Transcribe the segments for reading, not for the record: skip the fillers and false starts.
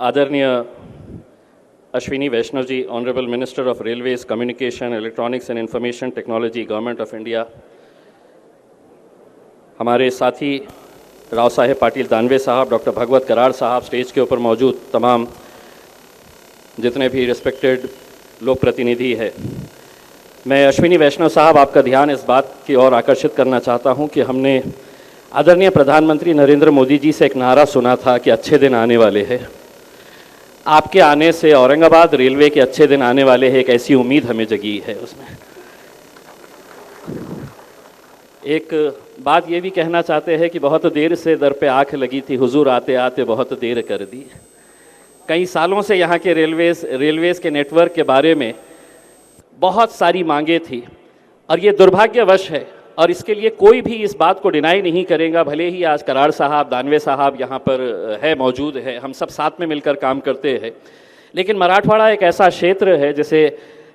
आदरणीय Ashwini Vaishnaw ji, honourable minister of railways, communication, electronics and information technology, government of India, हमारे साथी राव साहेब पाटिल दानवे साहब, डॉक्टर भगवत कराड़ साहब, स्टेज के ऊपर मौजूद तमाम जितने भी रिस्पेक्टेड लोक प्रतिनिधि है, मैं अश्विनी वैष्णव साहब आपका ध्यान इस बात की ओर आकर्षित करना चाहता हूं कि हमने आदरणीय प्रधानमंत्री नरेंद्र मोदी जी से एक नारा सुना था कि अच्छे दिन आने वाले हैं। आपके आने से औरंगाबाद रेलवे के अच्छे दिन आने वाले हैं, एक ऐसी उम्मीद हमें जगी है। उसमें एक बात ये भी कहना चाहते हैं कि बहुत देर से दर पे आँख लगी थी, हुजूर आते आते बहुत देर कर दी। कई सालों से यहाँ के रेलवेज़ के नेटवर्क के बारे में बहुत सारी मांगे थी और ये दुर्भाग्यवश है, और इसके लिए कोई भी इस बात को डिनाई नहीं करेगा। भले ही आज कराड़ साहब, दानवे साहब यहाँ पर है, मौजूद है, हम सब साथ में मिलकर काम करते हैं, लेकिन मराठवाड़ा एक ऐसा क्षेत्र है जिसे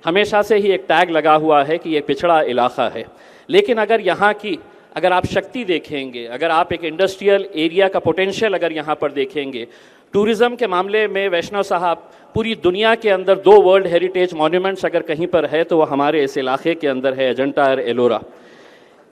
हमेशा से ही एक टैग लगा हुआ है कि ये पिछड़ा इलाका है। लेकिन अगर आप शक्ति देखेंगे, अगर आप एक इंडस्ट्रियल एरिया का पोटेंशियल अगर यहाँ पर देखेंगे, टूरिज़्म के मामले में वैष्णव साहब पूरी दुनिया के अंदर 2 वर्ल्ड हेरिटेज मॉन्यूमेंट्स अगर कहीं पर है तो वो हमारे इस इलाके के अंदर है, अजंता और एलोरा।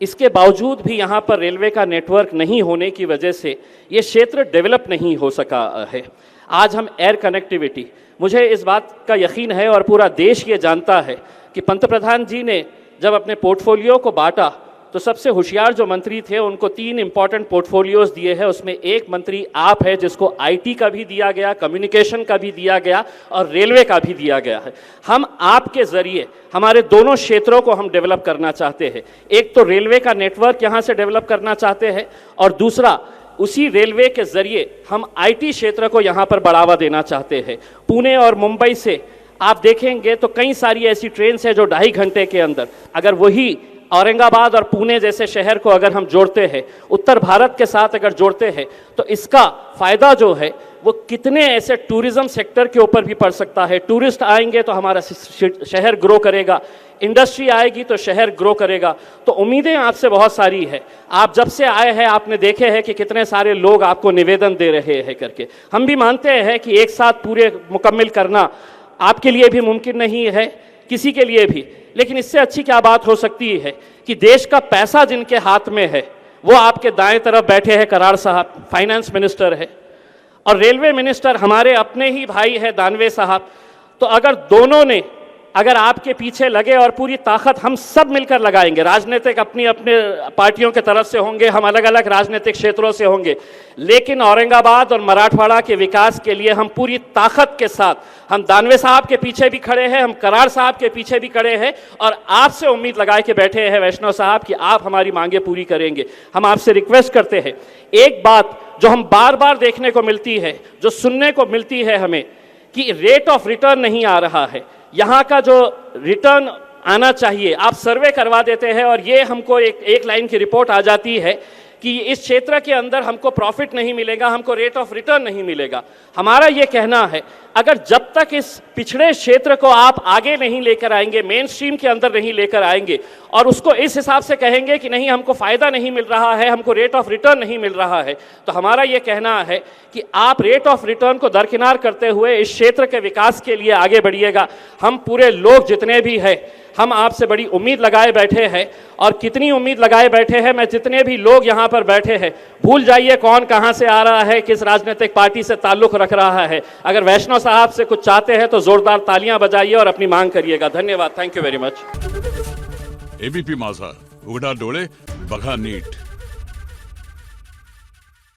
इसके बावजूद भी यहाँ पर रेलवे का नेटवर्क नहीं होने की वजह से ये क्षेत्र डेवलप नहीं हो सका है। आज हम एयर कनेक्टिविटी, मुझे इस बात का यकीन है और पूरा देश ये जानता है कि पंतप्रधान जी ने जब अपने पोर्टफोलियो को बांटा तो सबसे होशियार जो मंत्री थे उनको 3 इंपॉर्टेंट पोर्टफोलियोज दिए हैं। उसमें एक मंत्री आप है जिसको आईटी का भी दिया गया, कम्युनिकेशन का भी दिया गया और रेलवे का भी दिया गया है। हम आपके ज़रिए हमारे दोनों क्षेत्रों को हम डेवलप करना चाहते हैं। एक तो रेलवे का नेटवर्क यहाँ से डेवलप करना चाहते हैं और दूसरा उसी रेलवे के ज़रिए हम आईटी क्षेत्र को यहाँ पर बढ़ावा देना चाहते हैं। पुणे और मुंबई से आप देखेंगे तो कई सारी ऐसी ट्रेन है जो 2.5 घंटे के अंदर, अगर वही औरंगाबाद और पुणे जैसे शहर को अगर हम जोड़ते हैं, उत्तर भारत के साथ अगर जोड़ते हैं, तो इसका फ़ायदा जो है वो कितने ऐसे टूरिज़्म सेक्टर के ऊपर भी पड़ सकता है। टूरिस्ट आएंगे तो हमारा शहर ग्रो करेगा, इंडस्ट्री आएगी तो शहर ग्रो करेगा। तो उम्मीदें आपसे बहुत सारी है। आप जब से आए हैं आपने देखे हैं कि कितने सारे लोग आपको निवेदन दे रहे हैं करके। हम भी मानते हैं कि एक साथ पूरे मुकम्मल करना आपके लिए भी मुमकिन नहीं है, किसी के लिए भी, लेकिन इससे अच्छी क्या बात हो सकती है कि देश का पैसा जिनके हाथ में है वो आपके दाएं तरफ बैठे हैं, कराड़ साहब फाइनेंस मिनिस्टर है और रेलवे मिनिस्टर हमारे अपने ही भाई है दानवे साहब। तो अगर दोनों ने अगर आपके पीछे लगे और पूरी ताकत हम सब मिलकर लगाएंगे, राजनीतिक अपनी अपने पार्टियों के तरफ से होंगे, हम अलग अलग राजनीतिक क्षेत्रों से होंगे, लेकिन औरंगाबाद और मराठवाड़ा के विकास के लिए हम पूरी ताकत के साथ, हम दानवे साहब के पीछे भी खड़े हैं, हम कराड़ साहब के पीछे भी खड़े हैं और आपसे उम्मीद लगाए के बैठे हैं वैष्णव साहब कि आप हमारी मांगे पूरी करेंगे। हम आपसे रिक्वेस्ट करते हैं, एक बात जो हम बार बार देखने को मिलती है, जो सुनने को मिलती है हमें, कि रेट ऑफ रिटर्न नहीं आ रहा है। यहाँ का जो रिटर्न आना चाहिए आप सर्वे करवा देते हैं और ये हमको एक लाइन की रिपोर्ट आ जाती है कि इस क्षेत्र के अंदर हमको प्रॉफिट नहीं मिलेगा, हमको रेट ऑफ रिटर्न नहीं मिलेगा। हमारा ये कहना है अगर जब तक इस पिछड़े क्षेत्र को आप आगे नहीं लेकर आएंगे, मेन स्ट्रीम के अंदर नहीं लेकर आएंगे और उसको इस हिसाब से कहेंगे कि नहीं हमको फ़ायदा नहीं मिल रहा है, हमको रेट ऑफ रिटर्न नहीं मिल रहा है, तो हमारा ये कहना है कि आप रेट ऑफ रिटर्न को दरकिनार करते हुए इस क्षेत्र के विकास के लिए आगे बढ़िएगा। हम पूरे लोग जितने भी हैं हम आपसे बड़ी उम्मीद लगाए बैठे हैं और कितनी उम्मीद लगाए बैठे हैं, मैं जितने भी लोग यहाँ पर बैठे हैं भूल जाइए कौन कहाँ से आ रहा है, किस राजनीतिक पार्टी से ताल्लुक़ रख रहा है। अगर वैष्णव साहब से कुछ चाहते हैं तो जोरदार तालियां बजाइए और अपनी मांग करिएगा। धन्यवाद, thank you very much. ABP माझा, उघडा डोळे बघा नीट।